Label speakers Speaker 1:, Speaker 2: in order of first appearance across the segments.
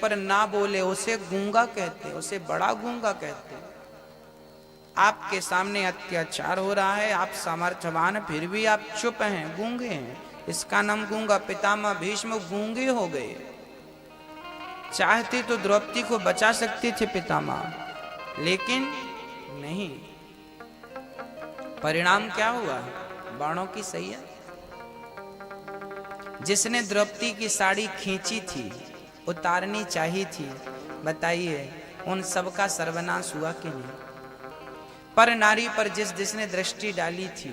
Speaker 1: पर ना बोले उसे गूंगा कहते, उसे बड़ा गूंगा कहते। आपके सामने अत्याचार हो रहा है, आप सामर्थ्यवान, फिर भी आप चुप हैं, गूंगे हैं, इसका नाम गूंगा। पितामह भीष्म गूंगे हो गए। चाहते तो द्रौपदी को बचा सकते थे पितामह, लेकिन नहीं। परिणाम क्या हुआ? बाणों की सैया। जिसने द्रौपदी की साड़ी खींची थी, उतारनी चाहिए थी, बताइए उन सबका सर्वनाश हुआ कि नहीं? पर नारी पर जिसने दृष्टि डाली थी,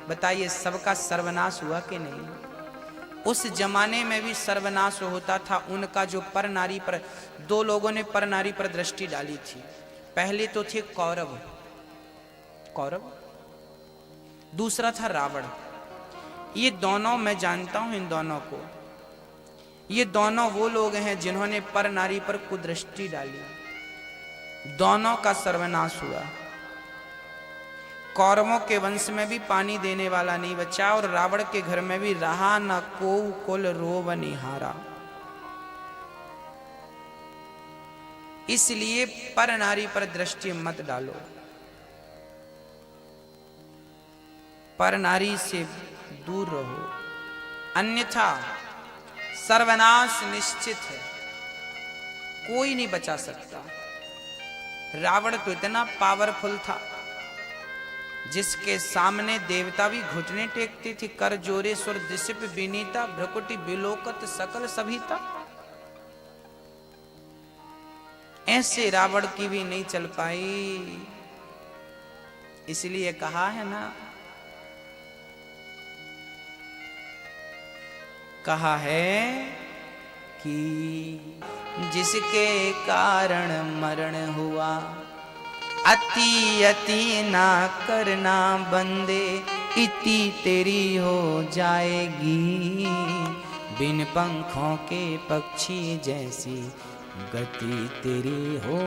Speaker 1: बताइए सबका सर्वनाश हुआ कि नहीं? उस जमाने में भी सर्वनाश होता था उनका, जो पर नारी पर, दो लोगों ने पर नारी पर दृष्टि डाली थी। पहले तो थे कौरव, दूसरा था रावण। ये दोनों, मैं जानता हूं इन दोनों को, ये दोनों वो लोग हैं जिन्होंने पर नारी पर कुदृष्टि डाली। दोनों का सर्वनाश हुआ। कौरवों के वंश में भी पानी देने वाला नहीं बचा, और रावण के घर में भी रहा न को कुल रोव निहारा। इसलिए पर नारी पर दृष्टि मत डालो, पर नारी से दूर रहो, अन्यथा सर्वनाश निश्चित है, कोई नहीं बचा सकता। रावण तो इतना पावरफुल था, जिसके सामने देवता भी घुटने टेकते थे। कर जोरे सुर दिशिप विनीता, भ्रकुटी बिलोकत सकल सभीता। ऐसे रावण की भी नहीं चल पाई। इसलिए कहा है ना, कहा है कि जिसके कारण मरण हुआ, अति अति ना करना बंदे, इति तेरी हो जाएगी। बिन पंखों के पक्षी जैसी गति तेरी हो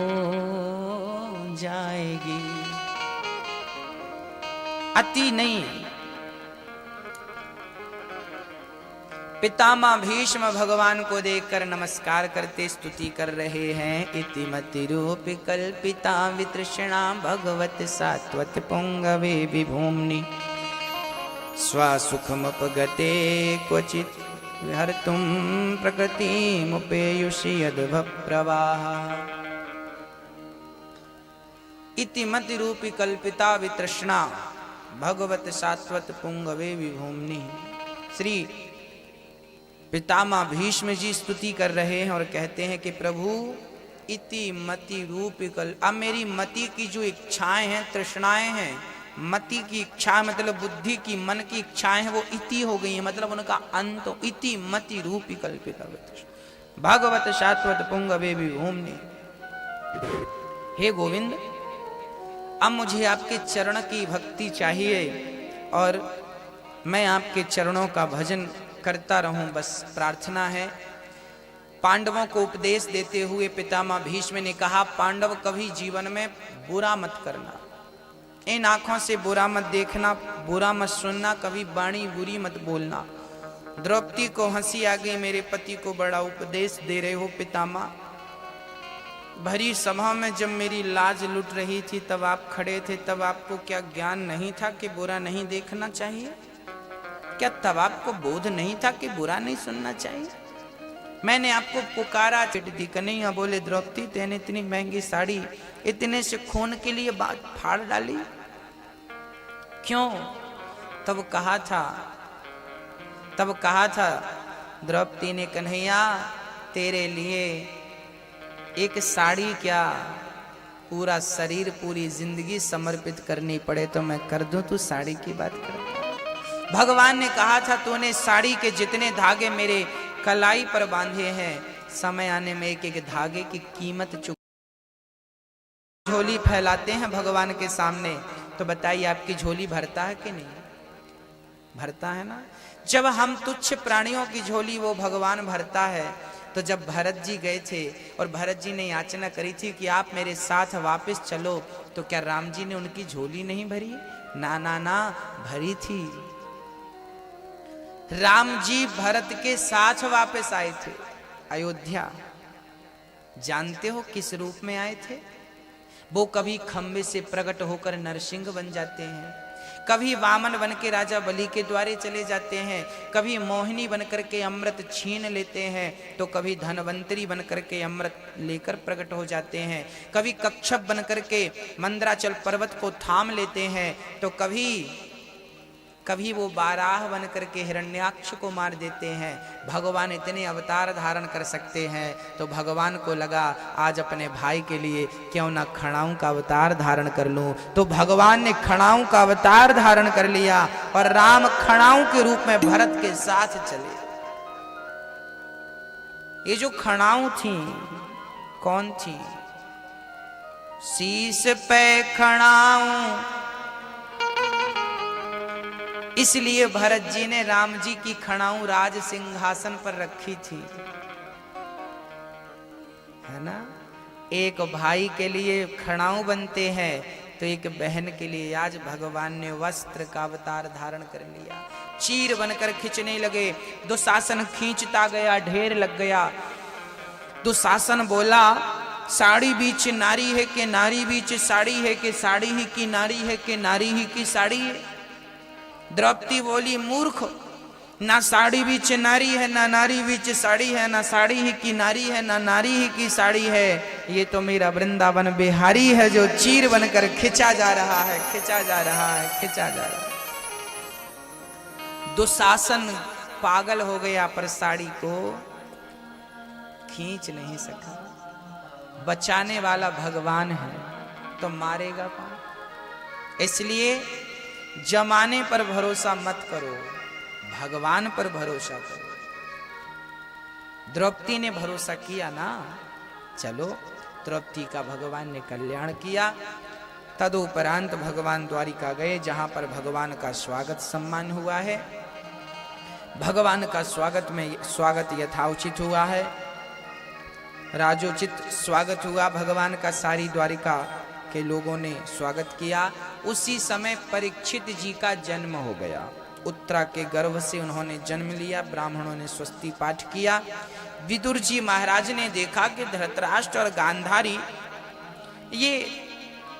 Speaker 1: जाएगी। अति नहीं। पितामह भीष्म भगवान को देखकर नमस्कार करते स्तुति कर रहे हैं। इतिमति रूप कल्पिता वितृष्णा भगवत सात्वत पुंगवे विभूम्नि, स्वसुखमुपगते क्वचित् विहर्तुं प्रकृतिमुपेयुषि यद्भव प्रवाह। इतिमति रूप कल्पिता वितृष्णा भगवत सात्वत पुंगवे विभूम्नि। श्री पितामह भीष्म जी स्तुति कर रहे हैं और कहते हैं कि प्रभु इति मति रूप कल्प, अब मेरी मति की जो इच्छाएं हैं, तृष्णाएं हैं, मति की इच्छा मतलब बुद्धि की, मन की इच्छाएं हैं, वो इति हो गई है, मतलब उनका अंत। इति मति रूप कल्पित भगवत शाश्वत पुंगवे विभूम्नि। हे गोविंद, अब मुझे आपके चरण की भक्ति चाहिए और मैं आपके चरणों का भजन करता रहूं, बस प्रार्थना है। पांडवों को उपदेश देते हुए पितामह भीष्म ने कहा, पांडव कभी जीवन में बुरा मत करना, इन आंखों से बुरा मत देखना, बुरा मत सुनना, कभी वाणी बुरी मत बोलना। द्रौपदी को हंसी आ गई, मेरे पति को बड़ा उपदेश दे रहे हो पितामह। भरी सभा में जब मेरी लाज लुट रही थी तब आप खड़े थे, तब आपको क्या ज्ञान नहीं था कि बुरा नहीं देखना चाहिए? क्या तब आपको बोध नहीं था कि बुरा नहीं सुनना चाहिए? मैंने आपको पुकारा, चिट दी कन्हैया बोले, द्रौपदी तेने इतनी महंगी साड़ी इतने से खून के लिए बात फाड़ डाली क्यों? तब कहा था द्रौपदी ने, कन्हैया तेरे लिए एक साड़ी क्या, पूरा शरीर, पूरी जिंदगी समर्पित करनी पड़े तो मैं कर दूं, तू साड़ी की बात कर। भगवान ने कहा था, तूने साड़ी के जितने धागे मेरे कलाई पर बांधे हैं, समय आने में एक एक धागे की कीमत चुका। झोली फैलाते हैं भगवान के सामने, तो बताइए आपकी झोली भरता है कि नहीं? भरता है ना। जब हम तुच्छ प्राणियों की झोली वो भगवान भरता है, तो जब भरत जी गए थे और भरत जी ने याचना करी थी कि आप मेरे साथ वापस चलो, तो क्या राम जी ने उनकी झोली नहीं भरी? ना ना ना, भरी थी। राम जी भरत के साथ वापस आए थे अयोध्या। जानते हो किस रूप में आए थे? वो कभी खंबे से प्रकट होकर नरसिंह बन जाते हैं, कभी वामन बन के राजा बलि के द्वारे चले जाते हैं, कभी मोहिनी बन करके अमृत छीन लेते हैं, तो कभी धनवंतरी बन करके अमृत लेकर प्रकट हो जाते हैं, कभी कच्छप बन करके मंदराचल पर्वत को थाम लेते हैं, तो कभी वो बाराह बन करके हिरण्याक्ष को मार देते हैं। भगवान इतने अवतार धारण कर सकते हैं, तो भगवान को लगा आज अपने भाई के लिए क्यों ना खड़ाऊं का अवतार धारण कर लूं। तो भगवान ने खड़ाऊं का अवतार धारण कर लिया और राम खड़ाऊं के रूप में भरत के साथ चले। ये जो खड़ाऊं थी कौन थी? शीश पे खड़ाऊं, इसलिए भरत जी ने राम जी की खड़ाऊं राज सिंहासन पर रखी थी, है ना। एक भाई के लिए खड़ाऊं बनते हैं, तो एक बहन के लिए आज भगवान ने वस्त्र का अवतार धारण कर लिया। चीर बनकर खींचने लगे, दुशासन खींचता गया, ढेर लग गया। दुशासन बोला साड़ी बीच नारी है कि नारी बीच साड़ी है कि साड़ी ही की नारी है कि नारी ही की साड़ी है। द्रौपदी बोली मूर्ख, ना साड़ी बीच नारी है ना नारी बीच साड़ी है, ना साड़ी ही की नारी है ना नारी ही की साड़ी है। ये तो मेरा वृंदावन बिहारी है जो चीर बनकर खिंचा जा रहा है, खिंचा जा रहा है, खिंचा जा रहा है। दुशासन पागल हो गया पर साड़ी को खींच नहीं सका। बचाने वाला भगवान है तो मारेगा कौन? इसलिए जमाने पर भरोसा मत करो, भगवान पर भरोसा करो। द्रौपदी ने भरोसा किया ना, चलो द्रौपदी का भगवान ने कल्याण किया। तदुपरांत भगवान द्वारिका गए, जहां पर भगवान का स्वागत सम्मान हुआ है। भगवान का स्वागत यथाउचित हुआ है, राजोचित स्वागत हुआ भगवान का। सारी द्वारिका के लोगों ने स्वागत किया। उसी समय परीक्षित जी का जन्म हो गया। उत्तरा के गर्भ से उन्होंने जन्म लिया। ब्राह्मणों ने स्वस्ति पाठ किया। विदुर जी महाराज ने देखा कि धृतराष्ट्र और गांधारी ये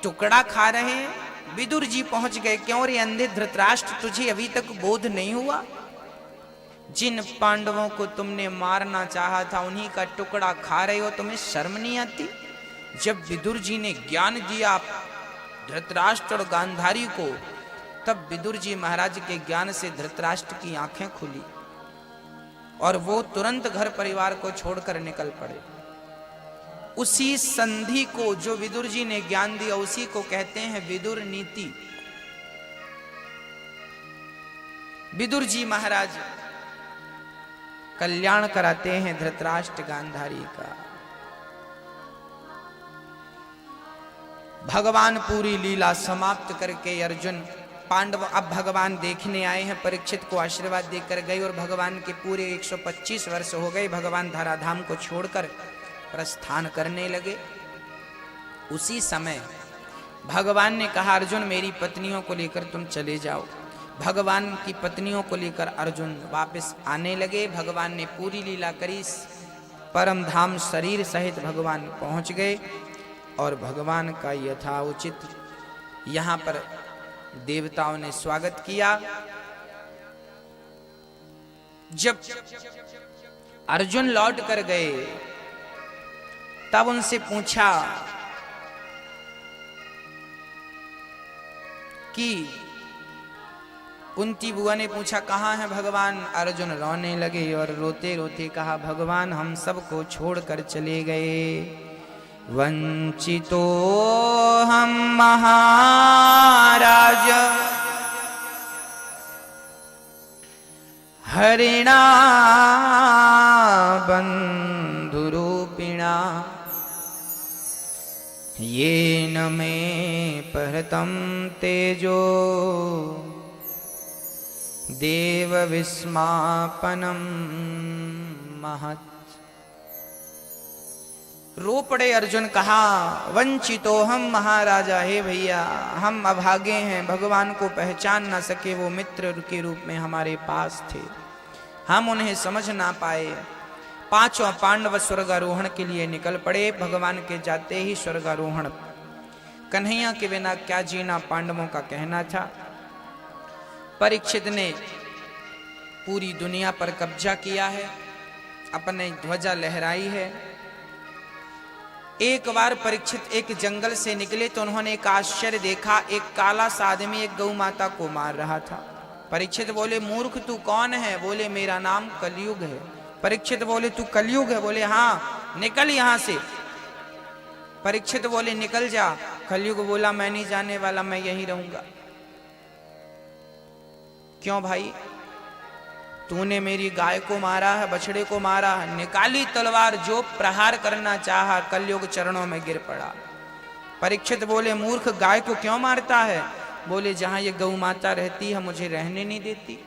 Speaker 1: टुकड़ा खा रहे हैं। विदुर जी पहुंच गए, क्यों रे अंधे धृतराष्ट्र, तुझे अभी तक बोध नहीं हुआ? जिन पांडवों को तुमने मारना चाहा था उन्हीं का टुकड़ा खा रहे हो, तुम्हें शर्म नहीं आती? जब विदुर जी ने ज्ञान दिया धृतराष्ट्र और गांधारी को, तब विदुर जी महाराज के ज्ञान से धृतराष्ट्र की आंखें खुली और वो तुरंत घर परिवार को छोड़कर निकल पड़े। उसी संधि को जो विदुर जी ने ज्ञान दिया उसी को कहते हैं विदुर नीति। विदुर जी महाराज कल्याण कराते हैं धृतराष्ट्र गांधारी का। भगवान पूरी लीला समाप्त करके अर्जुन पांडव अब भगवान देखने आए हैं। परीक्षित को आशीर्वाद देकर गए और भगवान के पूरे 125 वर्ष हो गए। भगवान धराधाम को छोड़कर प्रस्थान करने लगे। उसी समय भगवान ने कहा अर्जुन मेरी पत्नियों को लेकर तुम चले जाओ। भगवान की पत्नियों को लेकर अर्जुन वापस आने लगे। भगवान ने पूरी लीला करी। परम धाम शरीर सहित भगवान पहुंच गए और भगवान का यथाउचित यहाँ पर देवताओं ने स्वागत किया। जब अर्जुन लौट कर गए तब उनसे पूछा कि कुंती बुआ ने पूछा कहाँ है भगवान? अर्जुन रोने लगे और रोते रोते कहा भगवान हम सबको छोड़कर चले गए। वंचितो हम महाराज हरिणा बंधुरूपिणा येन मे परतं तेजो देव विस्मापनम महत्। रो पड़े अर्जुन, कहा वंचितो हम महाराजा, हे भैया हम अभागे हैं, भगवान को पहचान ना सके। वो मित्र के रूप में हमारे पास थे, हम उन्हें समझ ना पाए। पांचों पांडव स्वर्गारोहण के लिए निकल पड़े। भगवान के जाते ही स्वर्गारोहण। कन्हैया के बिना क्या जीना, पांडवों का कहना था। परीक्षित ने पूरी दुनिया पर कब्जा किया है, अपने ध्वजा लहराई है। एक बार परीक्षित एक जंगल से निकले तो उन्होंने एक आश्चर्य देखा। एक काला सा आदमी एक गौ माता को मार रहा था। परीक्षित बोले, मूर्ख तू कौन है? बोले, मेरा नाम कलयुग है। परीक्षित बोले, तू कलयुग है? बोले, हाँ, निकल यहां से। परीक्षित बोले, निकल जा। कलयुग बोला, मैं नहीं जाने वाला, मैं यहीं रहूंगा। क्यों भाई? तूने मेरी गाय को मारा है, बछड़े को मारा है। निकाली तलवार, जो प्रहार करना चाहा, कलयुग चरणों में गिर पड़ा। परीक्षित बोले, मूर्ख, गाय को क्यों मारता है? बोले, जहां ये गौ माता रहती है मुझे रहने नहीं देती।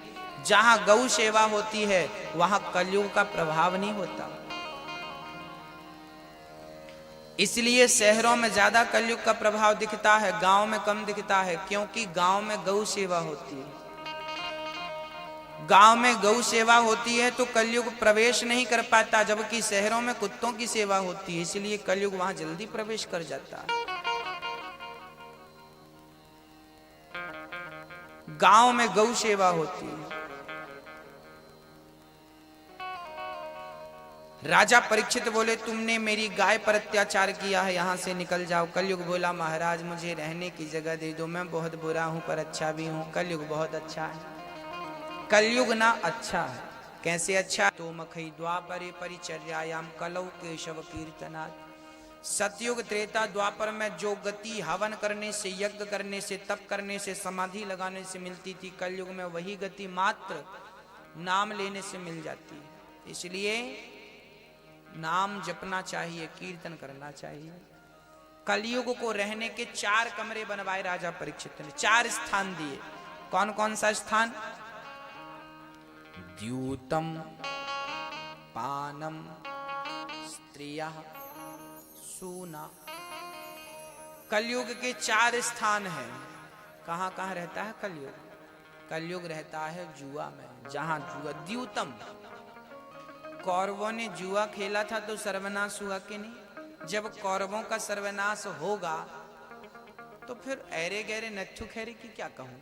Speaker 1: जहां गौ सेवा होती है वहां कलयुग का प्रभाव नहीं होता। इसलिए शहरों में ज्यादा कलयुग का प्रभाव दिखता है, गांव में कम दिखता है, क्योंकि गांव में गौ सेवा होती है। गांव में गौ सेवा होती है तो कलयुग प्रवेश नहीं कर पाता, जबकि शहरों में कुत्तों की सेवा होती है, इसलिए कलयुग वहां जल्दी प्रवेश कर जाता है। गांव में गौ सेवा होती है। राजा परीक्षित बोले, तुमने मेरी गाय पर अत्याचार किया है, यहां से निकल जाओ। कलयुग बोला, महाराज मुझे रहने की जगह दे दो, मैं बहुत बुरा हूं पर अच्छा भी हूं। कलयुग बहुत अच्छा है। कलयुग ना अच्छा है। कैसे अच्छा? तो मखई द्वापरे परिचर्यायाम कलौ केशव कीर्तनात्। सतयुग त्रेता द्वापर में जो गति हवन करने से, यज्ञ करने से, तप करने से, समाधि लगाने से मिलती थी, कलयुग में वही गति मात्र नाम लेने से मिल जाती है। इसलिए नाम जपना चाहिए, कीर्तन करना चाहिए। कलयुग को रहने के 4 कमरे बनवाए राजा परीक्षित ने, 4 स्थान दिए। कौन कौन सा स्थान? द्यूतम, पानम, स्त्रियः, सूना। कलयुग के 4 स्थान हैं। कहां कहां रहता है कलयुग? कलयुग रहता है जुआ में। जहां जुआ, द्यूतम, कौरवों ने जुआ खेला था तो सर्वनाश हुआ कि नहीं? जब कौरवों का सर्वनाश होगा तो फिर ऐरे गहरे नत्थु खैरे की क्या कहूं।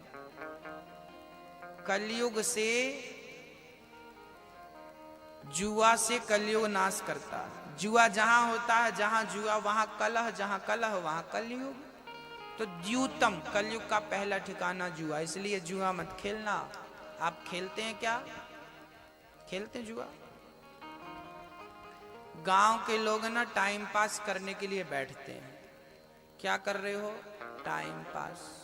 Speaker 1: कलयुग से, जुआ से कलयुग नाश करता है। जुआ जहां होता है, जहां जुआ वहां कलह, जहां कलह वहां कलयुग। तो द्यूतम, कलयुग का पहला ठिकाना जुआ, इसलिए जुआ मत खेलना। आप खेलते हैं क्या? खेलते हैं जुआ? गांव के लोग ना टाइम पास करने के लिए बैठते हैं। क्या कर रहे हो? Time pass.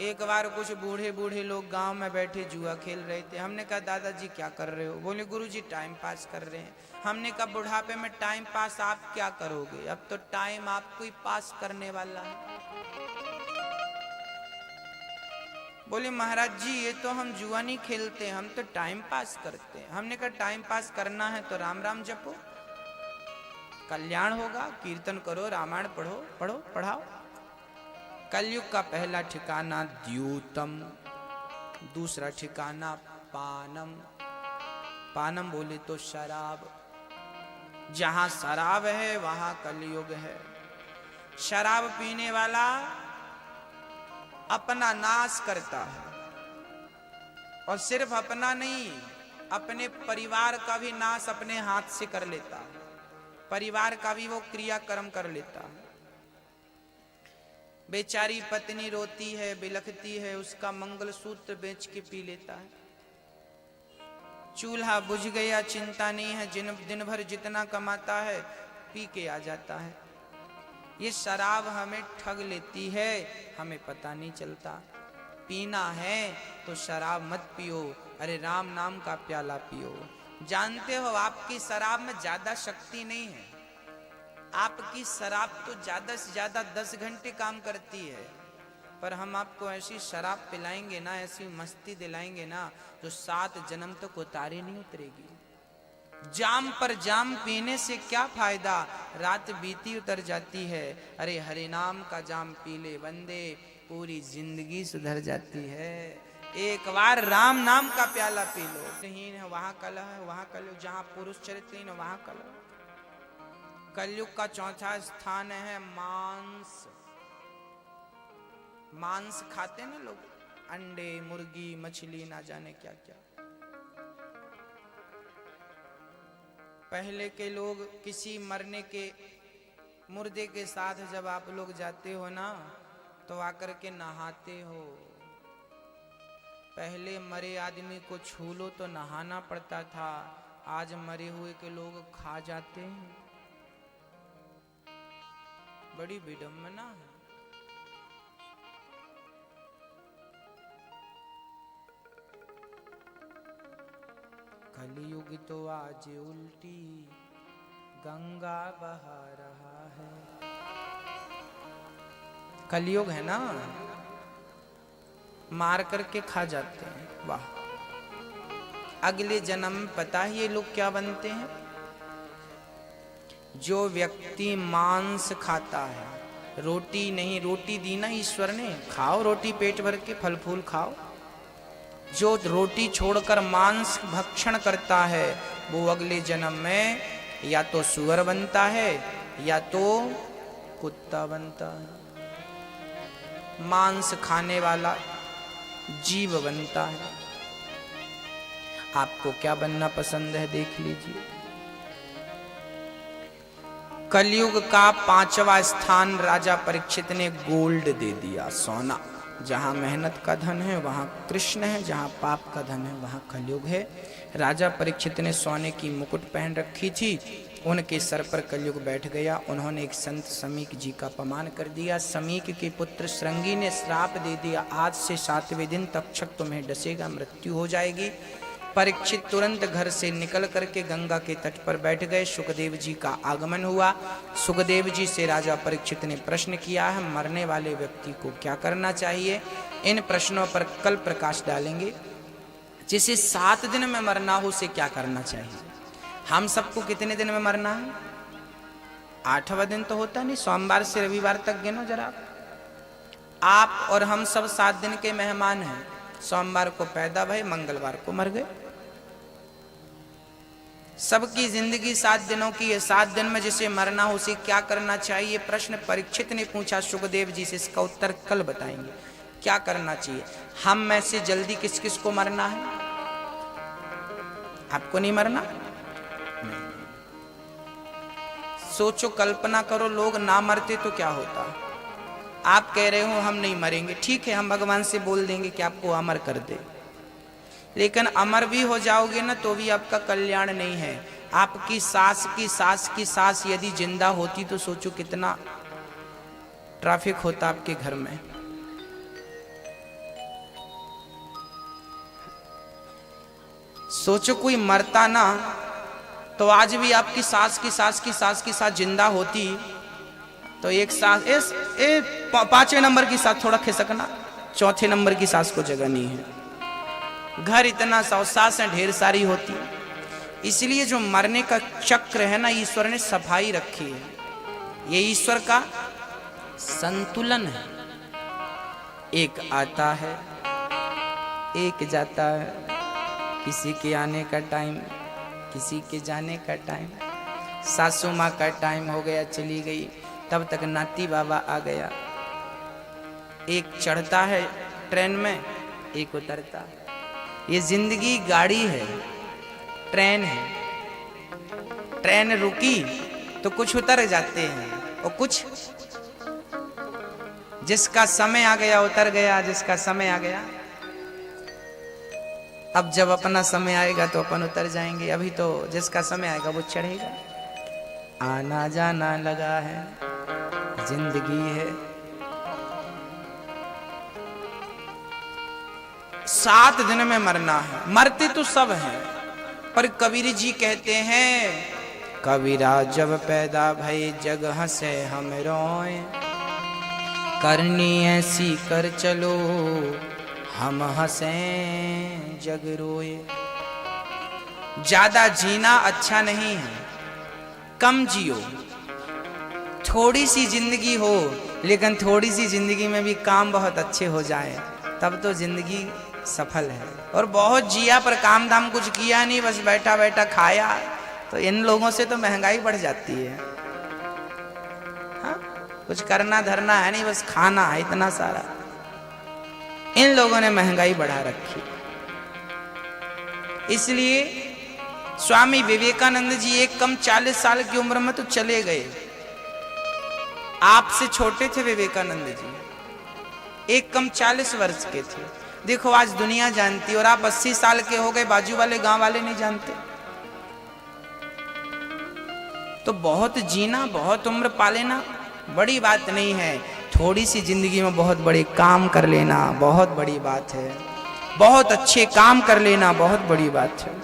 Speaker 1: एक बार कुछ बूढ़े बूढ़े लोग गांव में बैठे जुआ खेल रहे थे। हमने कहा, दादाजी क्या कर रहे हो? बोले, गुरुजी टाइम पास कर रहे हैं। हमने कहा, बुढ़ापे में टाइम पास आप क्या करोगे? अब तो टाइम आपको ही पास करने वाला है। बोले, महाराज जी ये तो हम जुआ नहीं खेलते, हम तो टाइम पास करते हैं। हमने कहा, टाइम पास करना है तो राम राम जपो, कल्याण होगा। कीर्तन करो, रामायण पढ़ो, पढ़ाओ। कलयुग का पहला ठिकाना द्यूतम, दूसरा ठिकाना पानम। पानम बोले तो शराब। जहां शराब है वहां कलयुग है। शराब पीने वाला अपना नाश करता है, और सिर्फ अपना नहीं, अपने परिवार का भी नाश अपने हाथ से कर लेता है। परिवार का भी वो क्रियाकर्म कर लेता है। बेचारी पत्नी रोती है, बिलखती है, उसका मंगलसूत्र बेच के पी लेता है। चूल्हा बुझ गया, चिंता नहीं है, दिन भर जितना कमाता है पी के आ जाता है। ये शराब हमें ठग लेती है, हमें पता नहीं चलता। पीना है तो शराब मत पियो, अरे राम नाम का प्याला पियो। जानते हो आपकी शराब में ज्यादा शक्ति नहीं है। आपकी शराब तो ज्यादा से ज्यादा 10 घंटे काम करती है, पर हम आपको ऐसी शराब पिलाएंगे ना, ऐसी मस्ती दिलाएंगे ना, जो 7 जन्म तक उतारे नहीं उतरेगी। जाम पर जाम पीने से क्या फायदा, रात बीती उतर जाती है। अरे हरि नाम का जाम पी ले बंदे, पूरी जिंदगी सुधर जाती है। एक बार राम नाम का प्याला पी लो। हीन है वहां कलह है, वहां कलयुग, जहां पुरुष चरित्रहीन है वहां कलह। कलयुग का चौथा स्थान है मांस। मांस खाते ना लोग, अंडे, मुर्गी, मछली, ना जाने क्या क्या। पहले के लोग किसी मरने के मुर्दे के साथ जब आप लोग जाते हो ना, तो आकर के नहाते हो। पहले मरे आदमी को छू लो तो नहाना पड़ता था, आज मरे हुए के लोग खा जाते हैं। बड़ी विडंबना है। कलयुग तो आज उल्टी गंगा बहा रहा है। कलयुग है ना, मार करके खा जाते हैं। वाह, अगले जन्म में पता है ये लोग क्या बनते हैं? जो व्यक्ति मांस खाता है, रोटी नहीं, रोटी दी ना ईश्वर ने, खाओ रोटी पेट भर के, फल फूल खाओ। जो रोटी छोड़कर मांस भक्षण करता है, वो अगले जन्म में या तो सुअर बनता है या तो कुत्ता बनता है। मांस खाने वाला जीव बनता है। आपको क्या बनना पसंद है, देख लीजिए। कलयुग का 5वां स्थान राजा परीक्षित ने गोल्ड दे दिया, सोना। जहां मेहनत का धन है वहां कृष्ण है, जहां पाप का धन है वहां कलयुग है। राजा परीक्षित ने सोने की मुकुट पहन रखी थी, उनके सर पर कलयुग बैठ गया। उन्होंने एक संत समीक जी का अपमान कर दिया। समीक के पुत्र श्रृंगी ने श्राप दे दिया, आज से 7वें दिन तक्षक तुम्हें डसेगा, मृत्यु हो जाएगी। परीक्षित तुरंत घर से निकल करके गंगा के तट पर बैठ गए। सुखदेव जी का आगमन हुआ। सुखदेव जी से राजा परीक्षित ने प्रश्न किया है, मरने वाले व्यक्ति को क्या करना चाहिए? इन प्रश्नों पर कल प्रकाश डालेंगे। जिसे 7 दिन में मरना हो उसे क्या करना चाहिए? हम सबको कितने दिन में मरना है? 8वां दिन तो होता नहीं, सोमवार से रविवार तक गिनो जरा। आप और हम सब 7 दिन के मेहमान हैं। सोमवार को पैदा भय, मंगलवार को मर गए। सबकी जिंदगी 7 दिनों की है। 7 दिन में जिसे मरना हो उसे क्या करना चाहिए? प्रश्न परीक्षित ने पूछा सुखदेव जी से। इसका उत्तर कल बताएंगे। क्या करना चाहिए? हम में से जल्दी किस किस को मरना है? आपको नहीं मरना? नहीं। सोचो, कल्पना करो, लोग ना मरते तो क्या होता? आप कह रहे हो हम नहीं मरेंगे, ठीक है, हम भगवान से बोल देंगे कि आपको अमर कर दे। लेकिन अमर भी हो जाओगे ना तो भी आपका कल्याण नहीं है। आपकी सास की सास की सास यदि जिंदा होती तो सोचो कितना ट्रैफिक होता आपके घर में। सोचो कोई मरता ना तो आज भी आपकी सास की सास की सास की सास जिंदा होती तो एक सास 5वें नंबर की सास थोड़ा खिसकना, 4थे नंबर की सास को जगह नहीं है। घर इतना सासें ढेर सारी होती। इसलिए जो मरने का चक्र है ना, ईश्वर ने सफाई रखी है। ये ईश्वर का संतुलन है। एक आता है, एक जाता है। किसी के आने का टाइम, किसी के जाने का टाइम। सासू माँ का टाइम हो गया, चली गई, तब तक नाती बाबा आ गया। एक चढ़ता है ट्रेन में, एक उतरता है। ये जिंदगी गाड़ी है, ट्रेन है। ट्रेन रुकी तो कुछ उतर जाते हैं और कुछ, जिसका समय आ गया उतर गया, जिसका समय आ गया। अब जब अपना समय आएगा तो अपन उतर जाएंगे। अभी तो जिसका समय आएगा वो चढ़ेगा। आना जाना लगा है, जिंदगी है। 7 दिन में मरना है। मरते तो सब हैं, पर कबीर जी कहते हैं, कबीरा जब पैदा भई जग हंसे हम रोए, करनी ऐसी कर चलो हम हंसे जग रोए। ज्यादा जीना अच्छा नहीं है, कम जियो। थोड़ी सी जिंदगी हो, लेकिन थोड़ी सी जिंदगी में भी काम बहुत अच्छे हो जाए, तब तो जिंदगी सफल है। और बहुत जिया पर काम धाम कुछ किया नहीं, बस बैठा बैठा खाया। तो इन लोगों से तो महंगाई बढ़ जाती है। हाँ, कुछ करना धरना है नहीं, बस खाना है इतना सारा। इन लोगों ने महंगाई बढ़ा रखी। इसलिए स्वामी विवेकानंद जी एक कम 40 साल की उम्र में तो चले गए। आपसे छोटे थे विवेकानंद जी, एक कम 40 वर्ष के थे। देखो आज दुनिया जानती, और आप 80 साल के हो गए, बाजू वाले गांव वाले नहीं जानते। तो बहुत जीना, बहुत उम्र पा लेना बड़ी बात नहीं है। थोड़ी सी जिंदगी में बहुत बड़े काम कर लेना बहुत बड़ी बात है। बहुत अच्छे काम कर लेना बहुत बड़ी बात है।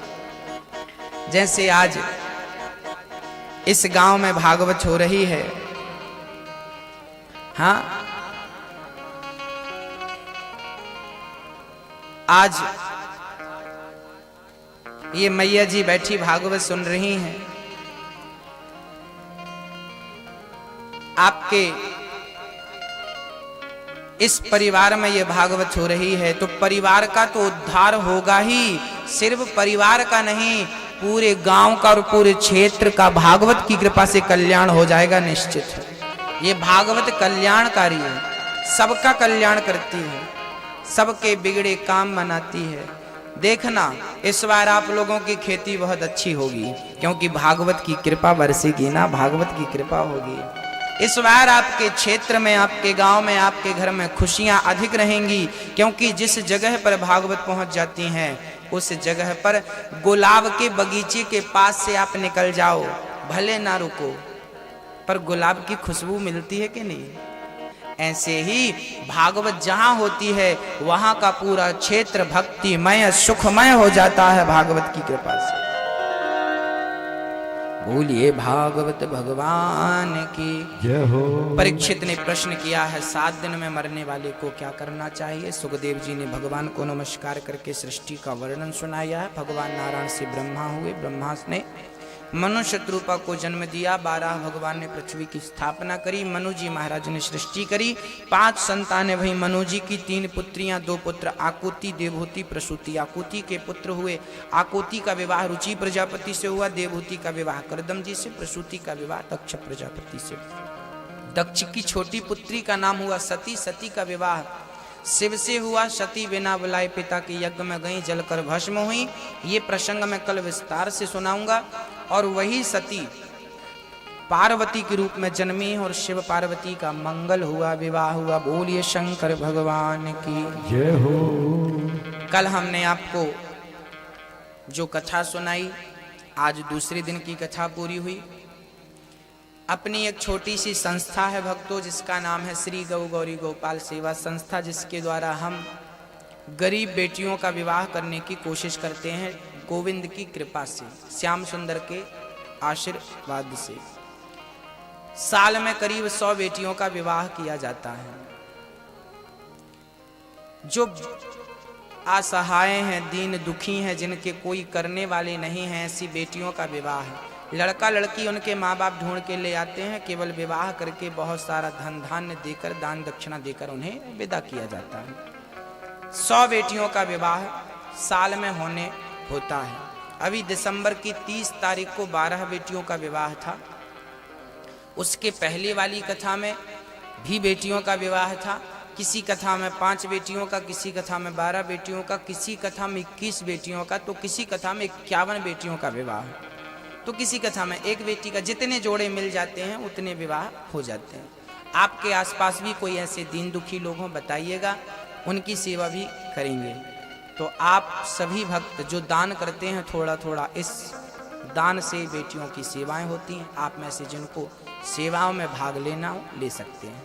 Speaker 1: जैसे आज इस गांव में भागवत हो रही है। हाँ, आज ये मैया जी बैठी भागवत सुन रही हैं। आपके इस परिवार में ये भागवत हो रही है, तो परिवार का तो उद्धार होगा ही। सिर्फ परिवार का नहीं, पूरे गांव का और पूरे क्षेत्र का भागवत की कृपा से कल्याण हो जाएगा निश्चित है। ये भागवत कल्याणकारी है, सबका कल्याण करती है, सबके बिगड़े काम बनाती है। देखना इस बार आप लोगों की खेती बहुत अच्छी होगी, क्योंकि भागवत की कृपा बरसेगी ना, भागवत की कृपा होगी। इस बार आपके क्षेत्र में, आपके गांव में, आपके घर में खुशियां अधिक रहेंगी, क्योंकि जिस जगह पर भागवत पहुंच जाती हैं उस जगह पर गुलाब के बगीचे के पास से आप निकल जाओ, भले ना रुको, पर गुलाब की खुशबू मिलती है कि नहीं। ऐसे ही भागवत जहां होती है वहां का पूरा क्षेत्र भक्तिमय सुखमय हो जाता है भागवत की कृपा से। बोलिए भागवत भगवान की जय हो। परीक्षित ने प्रश्न किया है, 7 दिन में मरने वाले को क्या करना चाहिए। सुखदेव जी ने भगवान को नमस्कार करके सृष्टि का वर्णन सुनाया है। भगवान नारायण से ब्रह्मा हुए, ब्रह्मा ने मनुष्य रूपा को जन्म दिया। 12 भगवान ने पृथ्वी की स्थापना करी। मनु जी महाराज ने सृष्टि करी। 5 संतानें भई मनु जी की, 3 पुत्रियां, 2 पुत्र, आकुति, देवहूति, प्रसूति। आकुति के पुत्र हुए। आकुति का विवाह रुचि प्रजापति से हुआ, देवहूति का विवाह करदम जी से, प्रसूति का विवाह दक्ष प्रजापति से। दक्ष की छोटी पुत्री का नाम हुआ सती। सती का विवाह शिव से हुआ। सती बिना बुलाए पिता के यज्ञ में गई, जलकर भस्म हुई। ये प्रसंग मैं कल विस्तार से सुनाऊंगा। और वही सती पार्वती के रूप में जन्मी और शिव पार्वती का मंगल हुआ, विवाह हुआ। बोलिए शंकर भगवान की जय हो। कल हमने आपको जो कथा सुनाई, आज दूसरे दिन की कथा पूरी हुई। अपनी एक छोटी सी संस्था है भक्तों, जिसका नाम है श्री गौ गौरी गोपाल सेवा संस्था, जिसके द्वारा हम गरीब बेटियों का विवाह करने की कोशिश करते हैं गोविंद की कृपा से, श्याम सुंदर के आशीर्वाद से। साल में करीब 100 बेटियों का विवाह किया जाता है। जो असहाय हैं, दीन दुखी हैं, जिनके कोई करने वाले नहीं हैं, ऐसी बेटियों का विवाह है। लड़का लड़की उनके माँ बाप ढूंढ के ले आते हैं, केवल विवाह करके बहुत सारा धन धान्य देकर, दान दक्षिणा देकर उन्हें विदा किया जाता है। 100 बेटियों का विवाह साल में होता है। अभी दिसंबर की 30 तारीख को 12 बेटियों का विवाह था। उसके पहले वाली कथा में भी बेटियों का विवाह था। किसी कथा में 5 बेटियों का, किसी कथा में 12 बेटियों का, किसी कथा में 21 बेटियों का, तो किसी कथा में 51 बेटियों का विवाह, तो किसी कथा में 1 बेटी का। जितने जोड़े मिल जाते हैं उतने विवाह हो जाते हैं। आपके आसपास भी कोई ऐसे दीन दुखी लोग हों, बताइएगा, उनकी सेवा भी करेंगे। तो आप सभी भक्त जो दान करते हैं थोड़ा थोड़ा, इस दान से बेटियों की सेवाएं होती हैं। आप में से जिनको सेवाओं में भाग लेना हो, ले सकते हैं।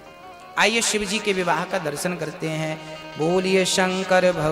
Speaker 1: आइए शिव जी के विवाह का दर्शन करते हैं। बोलिए शंकर भगवान।